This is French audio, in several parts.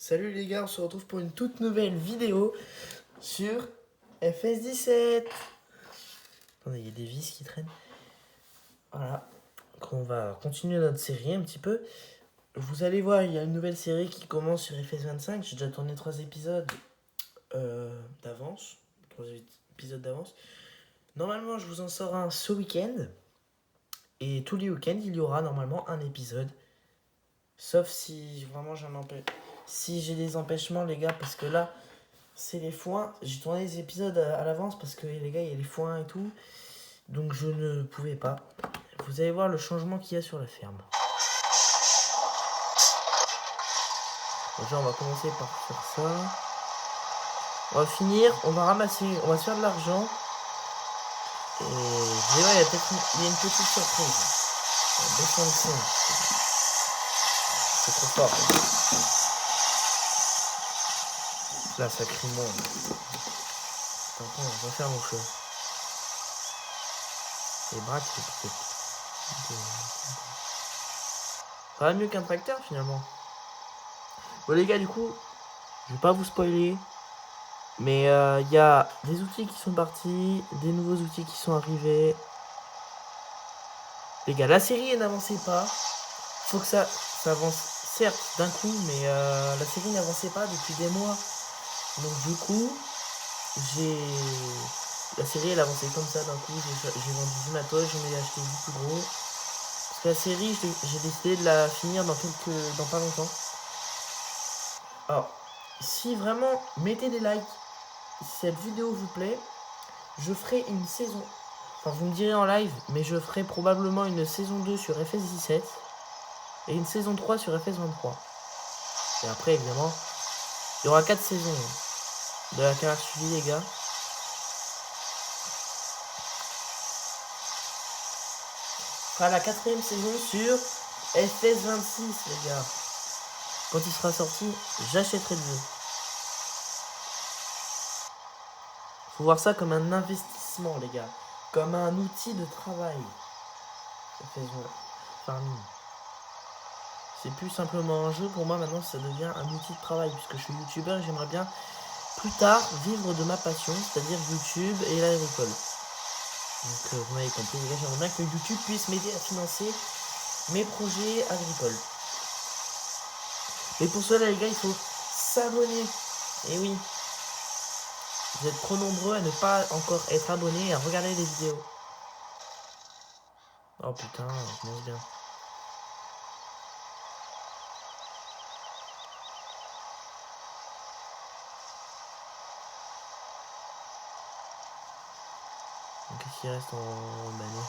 Salut les gars, on se retrouve pour une toute nouvelle vidéo sur FS17. Attendez, il y a des vis qui traînent. Voilà, donc on va continuer notre série un petit peu. Vous allez voir, il y a une nouvelle série qui commence sur FS25. J'ai déjà tourné 3 épisodes d'avance. 3 épisodes d'avance. Normalement, je vous en sors un ce week-end. Et tous les week-ends, il y aura normalement un épisode. Sauf si vraiment si j'ai des empêchements, les gars, parce que là, c'est les foins. J'ai tourné les épisodes à l'avance parce que les gars, il y a les foins et tout. Donc je ne pouvais pas. Vous allez voir le changement qu'il y a sur la ferme. Déjà, on va commencer par faire ça. On va finir, on va ramasser, on va se faire de l'argent. Et vous allez voir, il y a une petite surprise. On va baisser le son. C'est trop fort. Là, ça crie moins. Attends, on va faire mon feu. Les bras, c'est peut-être. Ça va mieux qu'un tracteur finalement. Bon les gars, du coup, je vais pas vous spoiler. Mais il y a des outils qui sont partis, des nouveaux outils qui sont arrivés. Les gars, la série n'avançait pas. Faut que ça avance, certes, d'un coup, mais la série n'avançait pas depuis des mois. Donc du coup, la série elle avançait comme ça d'un coup. J'ai vendu du matos, j'en ai acheté du plus gros. Parce que la série, j'ai décidé de la finir dans pas longtemps. Alors, si vraiment, mettez des likes. Si cette vidéo vous plaît, je ferai une saison. Enfin, vous me direz en live, mais je ferai probablement une saison 2 sur FS17 et une saison 3 sur FS23. Et après, évidemment, il y aura 4 saisons de la carrière suivie, les gars. Ce sera la 4ème saison sur FS26, les gars. Quand il sera sorti, j'achèterai le jeu. Faut voir ça comme un investissement, les gars. Comme un outil de travail. Farming. C'est plus simplement un jeu, pour moi maintenant ça devient un outil de travail, puisque je suis youtubeur et j'aimerais bien plus tard vivre de ma passion, c'est-à-dire YouTube et l'agricole. Donc vous m'avez compris les gars, j'aimerais bien que YouTube puisse m'aider à financer mes projets agricoles. Mais pour cela les gars, il faut s'abonner. Et oui, vous êtes trop nombreux à ne pas encore être abonnés et à regarder les vidéos. Oh putain, je commence bien. Qu'est-ce qu'il reste en banné?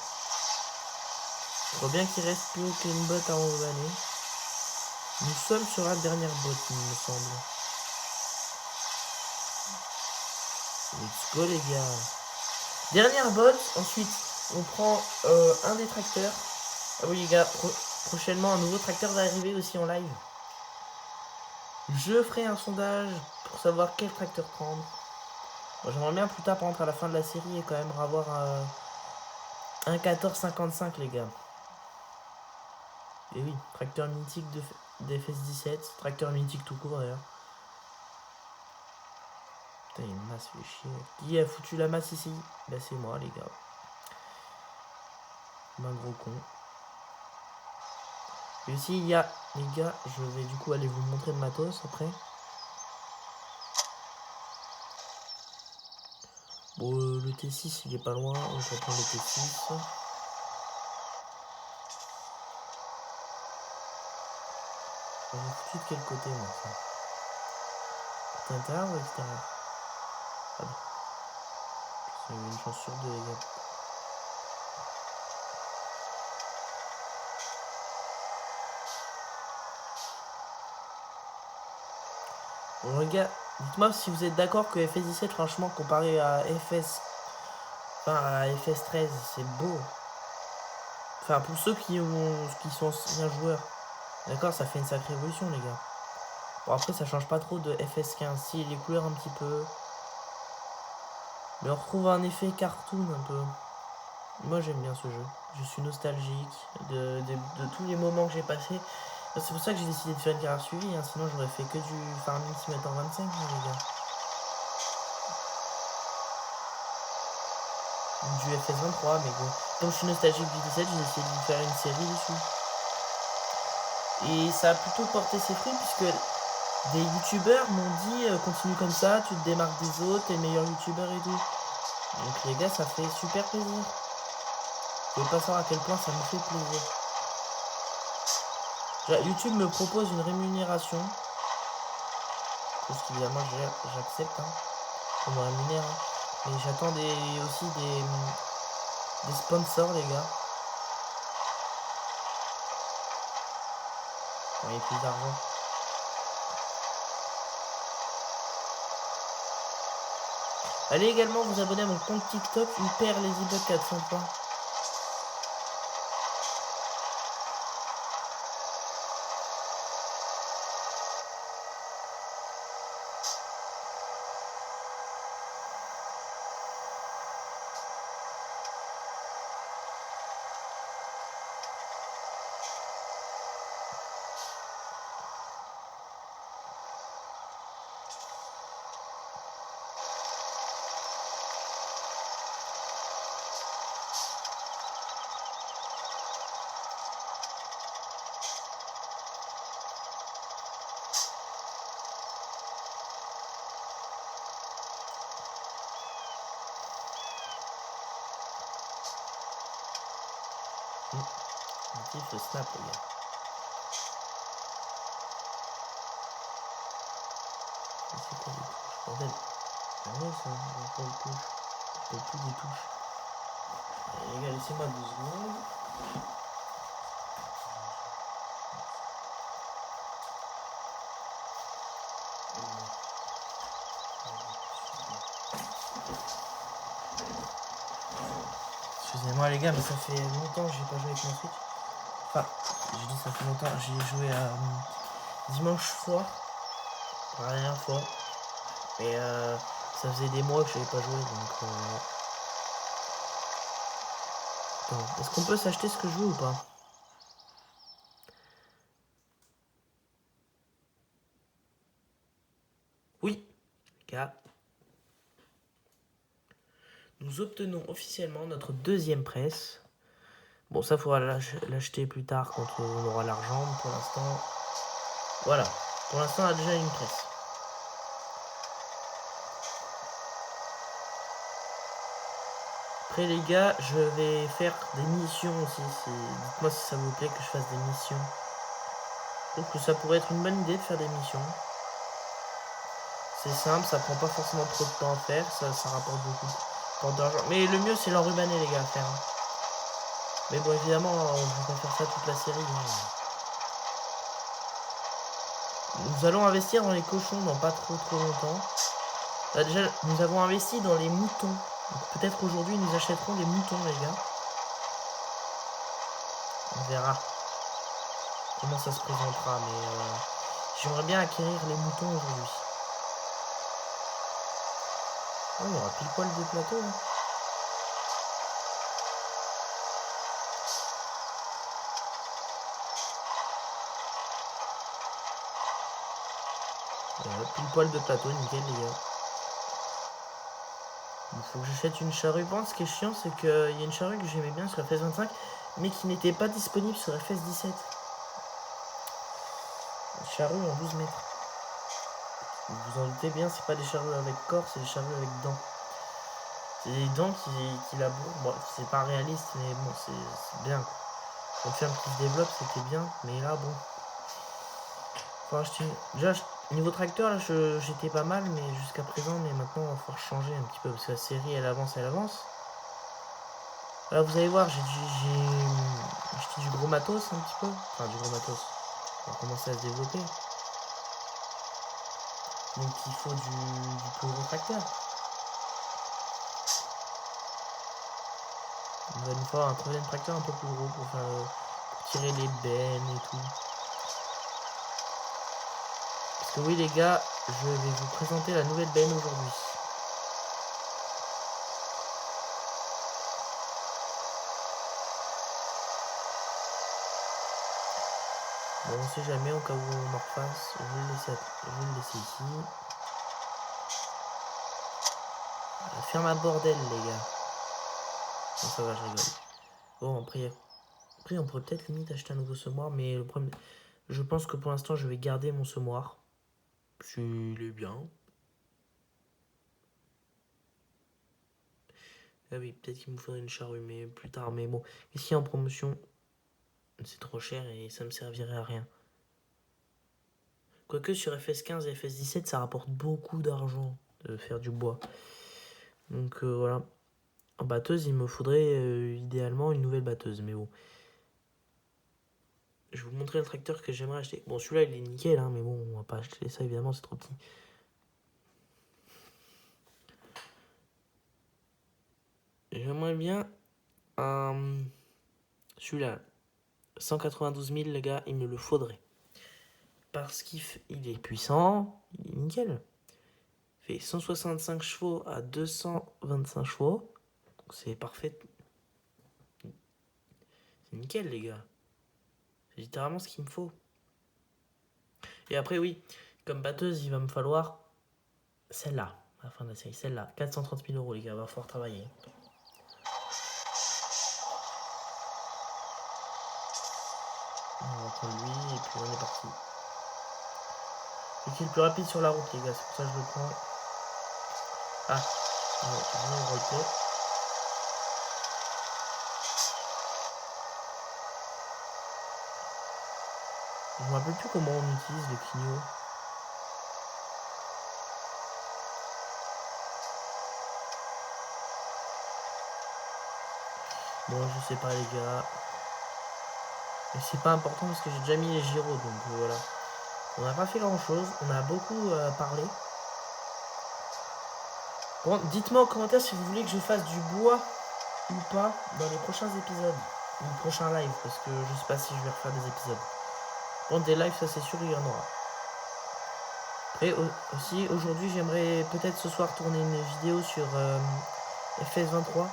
Je crois bien qu'il reste plus qu'une botte à envanner. Nous sommes sur la dernière botte, il me semble. Let's go les gars. Dernière botte, ensuite on prend un des tracteurs. Ah oui les gars, prochainement un nouveau tracteur va arriver aussi en live. Je ferai un sondage pour savoir quel tracteur prendre. Bon, j'aimerais bien plus tard, par exemple à la fin de la série, et quand même avoir un 1455 les gars. Et oui, tracteur mythique de FS17, tracteur mythique tout court d'ailleurs. Putain, il y a une masse, fait chier. Qui a foutu la masse ici? Bah c'est moi les gars. Un gros con. Et ici il y a, les gars, je vais du coup aller vous montrer le matos après. Bon, le T6 il est pas loin, on va prendre le T6. On va foutu de quel côté moi ça? Côté intérieur ou extérieur? Ah bon. C'est une chance sur deux les gars. Bon les gars, dites-moi si vous êtes d'accord que FS17 franchement comparé à à FS13 c'est beau. Enfin pour ceux qui sont anciens joueurs. D'accord, ça fait une sacrée évolution les gars. Bon après ça change pas trop de FS15, si les couleurs un petit peu. Mais on retrouve un effet cartoon un peu. Moi j'aime bien ce jeu. Je suis nostalgique de tous les moments que j'ai passés. C'est pour ça que j'ai décidé de faire une carrière suivie, hein, sinon j'aurais fait que du Farming Simulator 25, hein, les gars. Ou du FS23, mais bon. Comme je suis nostalgique du 17, j'ai essayé de faire une série dessus. Et ça a plutôt porté ses fruits, puisque des youtubeurs m'ont dit continue comme ça, tu te démarques des autres, t'es le meilleur youtubeur et tout. Donc les gars, ça fait super plaisir. Vous pouvez pas savoir à quel point ça me fait plaisir. YouTube me propose une rémunération. Parce qu'évidemment j'accepte, hein, qu'on me rémunère. Hein. Mais j'attends aussi des sponsors, les gars. Quand il y a plus d'argent. Allez également vous abonner à mon compte TikTok, Hyper Lazybug 403. Le snap, les gars. C'est quoi les touches, bordel? Ah ouais, ça, on peut plus. On peut plus des touches. Allez, les gars, laissez-moi 2 secondes. Excusez-moi les gars, mais ça fait longtemps que j'ai pas joué avec ma Switch. Enfin, j'ai dit ça fait longtemps, j'ai joué à dimanche soir, pour la dernière fois. Et ça faisait des mois que j'avais pas joué, donc attends, est-ce qu'on peut s'acheter ce que je veux ou pas? Oui, les gars. Nous obtenons officiellement notre deuxième presse. Bon, ça faudra l'acheter plus tard quand on aura l'argent. Pour l'instant, voilà. Pour l'instant, on a déjà une presse. Après les gars, je vais faire des missions aussi. Dites-moi si ça vous plaît que je fasse des missions. Je trouve que ça pourrait être une bonne idée de faire des missions. C'est simple, ça prend pas forcément trop de temps à faire, ça rapporte beaucoup d'argent. Mais le mieux c'est l'enrubané les gars à faire. Mais bon évidemment, je vais pas faire ça toute la série. Nous allons investir dans les cochons dans pas trop longtemps. Là, déjà, nous avons investi dans les moutons. Peut-être aujourd'hui nous achèterons des moutons les gars. On verra comment ça se présentera, mais j'aimerais bien acquérir les moutons aujourd'hui. Oh, on aura pile poil des plateaux là. Pile poil de plateau, nickel les gars. Il faut que j'achète une charrue. Bon, ce qui est chiant, c'est qu'il y a une charrue que j'aimais bien sur FS25, mais qui n'était pas disponible sur FS17. Une charrue en 12 mètres. Vous vous en doutez bien, c'est pas des charrues avec corps, c'est des charrues avec dents. C'est des dents qui labourent. Bon, c'est pas réaliste, mais bon, c'est bien. Une ferme qui se développe, c'était bien, mais là, bon. Faut acheter. Déjà, niveau tracteur, là, j'étais pas mal, mais jusqu'à présent, mais maintenant, on va falloir changer un petit peu, parce que la série, elle avance, elle avance. Là, vous allez voir, j'ai acheté du gros matos un petit peu. Enfin, du gros matos. On va commencer à se développer. Donc, il faut du plus gros tracteur. Il va nous falloir un troisième tracteur un peu plus gros pour tirer les bennes et tout. Parce que oui, les gars, je vais vous présenter la nouvelle benne aujourd'hui. Bon, on sait jamais, au cas où on en refasse, je vais le laisser ici. Ferme un bordel, les gars. Bon, ça va, je rigole. Bon, après on pourrait peut-être limite acheter un nouveau semoir, mais le problème, je pense que pour l'instant, je vais garder mon semoir. Il est bien. Ah oui, peut-être qu'il me faudrait une charrue, mais plus tard. Mais bon, ici en promotion, c'est trop cher et ça me servirait à rien. Quoique sur FS15 et FS17, ça rapporte beaucoup d'argent de faire du bois. Donc voilà. En batteuse, il me faudrait idéalement une nouvelle batteuse, mais bon. Je vais vous montrer le tracteur que j'aimerais acheter. Bon, celui-là, il est nickel, hein, mais bon, on va pas acheter ça, évidemment, c'est trop petit. J'aimerais bien celui-là. 192 000, les gars, il me le faudrait. Parce qu'il est puissant, il est nickel. Il fait 165 chevaux à 225 chevaux. C'est parfait. C'est nickel, les gars. C'est littéralement ce qu'il me faut. Et après, oui, comme batteuse, il va me falloir celle-là, à la fin de la série. Celle-là, 430 000 euros, les gars, il va falloir travailler. On va prendre lui, et puis on est parti. Et qui est le plus rapide sur la route, les gars, c'est pour ça que je le prends. Ah, je vais roter. Je me rappelle plus comment on utilise le clignot. Bon, je sais pas, les gars. Mais c'est pas important parce que j'ai déjà mis les gyros, donc voilà. On n'a pas fait grand chose, on a beaucoup parlé. Bon, dites-moi en commentaire si vous voulez que je fasse du bois ou pas dans les prochains épisodes. Ou le prochain live, parce que je sais pas si je vais refaire des épisodes. Bon, des lives, ça c'est sûr, il y en aura. Et aussi, aujourd'hui, j'aimerais peut-être ce soir tourner une vidéo sur FS23.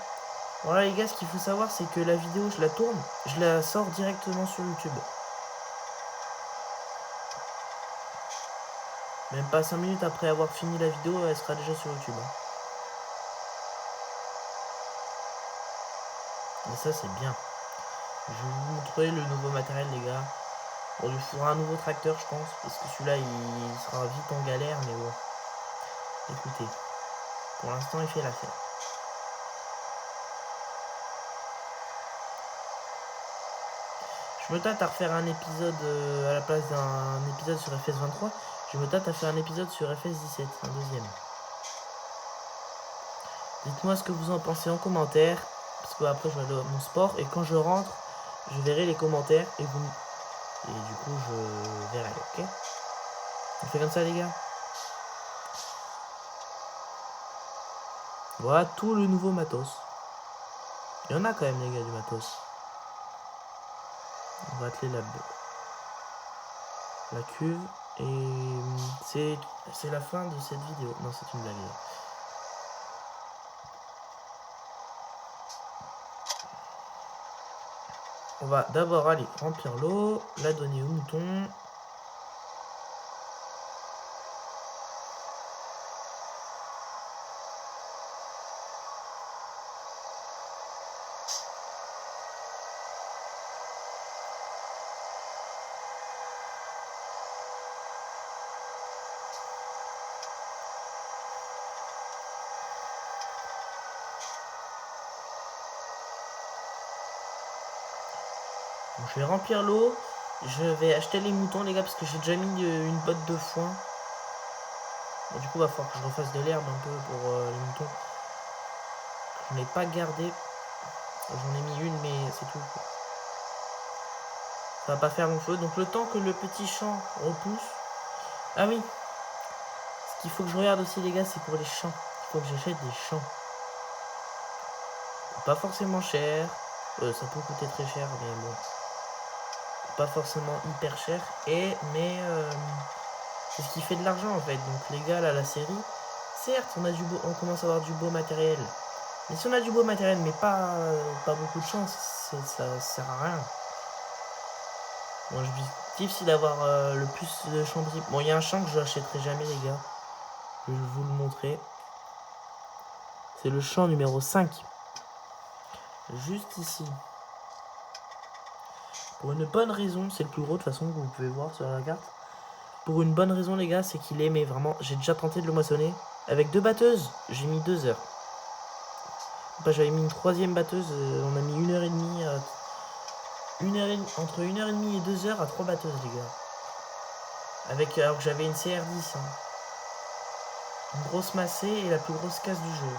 Voilà les gars, ce qu'il faut savoir, c'est que la vidéo, je la tourne, je la sors directement sur YouTube. Même pas 5 minutes après avoir fini la vidéo, elle sera déjà sur YouTube. Et ça, c'est bien. Je vais vous montrer le nouveau matériel, les gars. Bon, il faudra un nouveau tracteur, je pense, parce que celui-là, il sera vite en galère, mais bon. Écoutez, pour l'instant, il fait l'affaire. Je me tâte à refaire un épisode à la place d'un épisode sur FS23. Je me tâte à faire un épisode sur FS17, un deuxième. Dites-moi ce que vous en pensez en commentaire, parce que après je vais aller à mon sport, et quand je rentre, je verrai les commentaires, et du coup je verrai, ok? On fait comme ça les gars? Voilà tout le nouveau matos. Il y en a quand même les gars du matos. On va atteler la cuve, et c'est la fin de cette vidéo. Non, c'est une blague. On va d'abord aller remplir l'eau, la donner au mouton. Donc, je vais remplir l'eau. Je vais acheter les moutons les gars parce que j'ai déjà mis une botte de foin. Bon, du coup, il va falloir que je refasse de l'herbe un peu pour les moutons. Je n'ai pas gardé. J'en ai mis une, mais c'est tout. Ça va pas faire long feu. Donc le temps que le petit champ repousse. Ah oui. Ce qu'il faut que je regarde aussi les gars, c'est pour les champs. Il faut que j'achète des champs. Pas forcément cher. Ça peut coûter très cher, mais bon. Pas forcément hyper cher. Mais c'est ce qui fait de l'argent en fait. Donc les gars là, la série. Certes, on commence à avoir du beau matériel. Mais si on a du beau matériel, mais pas beaucoup de chance, ça sert à rien. Moi, Difficile d'avoir le plus de champs possible. Bon, il y a un champ que je n'achèterai jamais, les gars. Je vais vous le montrer. C'est le champ numéro 5. Juste ici. Pour une bonne raison, c'est le plus gros de toute façon que vous pouvez voir sur la carte. Pour une bonne raison, les gars, c'est qu'il est, mais vraiment, j'ai déjà tenté de le moissonner. Avec 2 batteuses, j'ai mis 2 heures. Bah, j'avais mis une 3e batteuse, on a mis 1h30, entre 1h30 et 2 heures à 3 batteuses, les gars. Alors que j'avais une CR10. Hein. Une grosse massée et la plus grosse casse du jeu.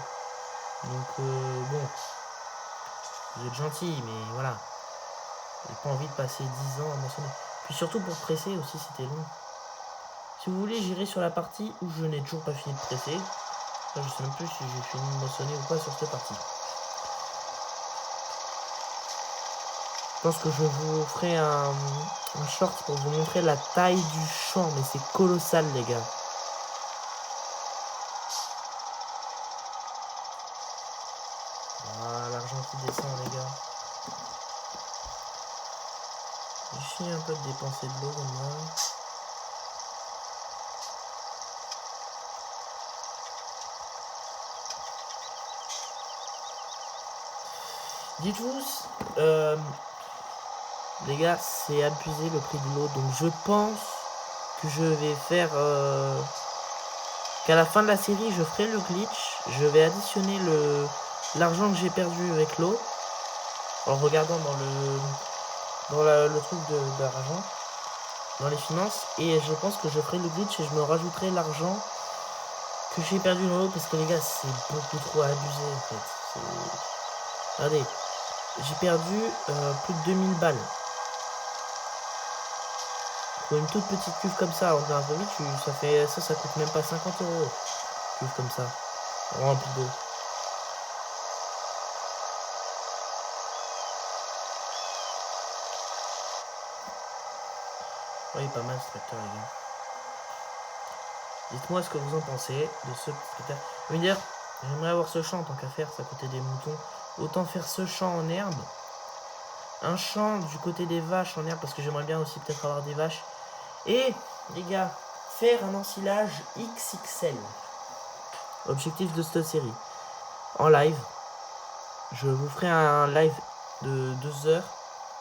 Donc, bon. Vous êtes gentil, mais voilà. J'ai pas envie de passer 10 ans à moissonner. Puis surtout pour presser aussi, c'était long. Si vous voulez, j'irai sur la partie où je n'ai toujours pas fini de presser. Là, je sais même plus si j'ai fini de moissonner ou pas sur cette partie. Je pense que je vous ferai un short pour vous montrer la taille du champ, mais c'est colossal, les gars. Voilà, l'argent qui descend, les gars. J'ai fini un peu de dépenser de l'eau comme moi. Dites-vous, les gars, c'est abusé le prix de l'eau. Donc je pense que je vais faire... qu'à la fin de la série, je ferai le glitch. Je vais additionner l'argent que j'ai perdu avec l'eau. En regardant le truc d'argent. Dans les finances. Et je pense que je ferai le glitch et je me rajouterai l'argent que j'ai perdu dans l'eau. Parce que les gars, c'est beaucoup trop abusé en fait. Regardez. J'ai perdu plus de 2000 balles. Pour une toute petite cuve comme ça, en un vite, ça coûte même pas 50 €. Cuve comme ça. Rempli d'eau. Oui, pas mal ce tracteur, les gars. Dites-moi ce que vous en pensez de ce tracteur. D'ailleurs, j'aimerais avoir ce champ en tant qu'à faire, ça coûtait des moutons. Autant faire ce champ en herbe. Un champ du côté des vaches en herbe, parce que j'aimerais bien aussi peut-être avoir des vaches. Et, les gars, faire un ensilage XXL. Objectif de cette série. En live. Je vous ferai un live de 2 heures.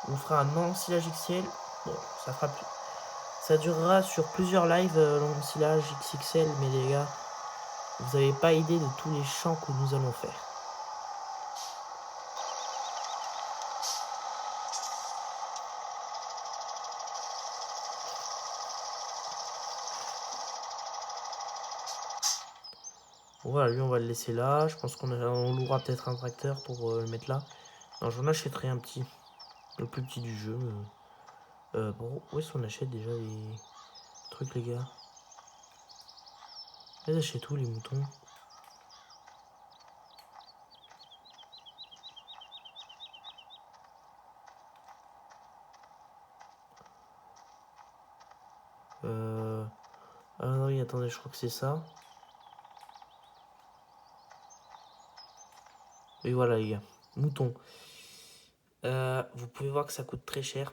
On fera un ensilage XL. Bon, ça fera plus. Ça durera sur plusieurs lives, l'ensilage XXL, mais les gars, vous n'avez pas idée de tous les champs que nous allons faire. Voilà, lui on va le laisser là. Je pense qu'on louera peut-être un tracteur pour le mettre là. Non, j'en achèterai un petit. Le plus petit du jeu. Bon, où est-ce qu'on achète déjà les trucs, les gars? Ils achètent où les moutons? Ah non, oui, attendez, je crois que c'est ça. Et voilà, les gars. Moutons. Vous pouvez voir que ça coûte très cher.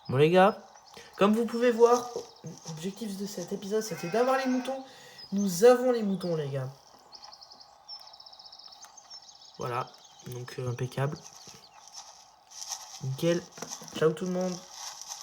Bon les gars, comme vous pouvez voir, l'objectif de cet épisode c'était d'avoir les moutons. Nous avons les moutons les gars. Voilà, donc impeccable. Nickel. Ciao tout le monde.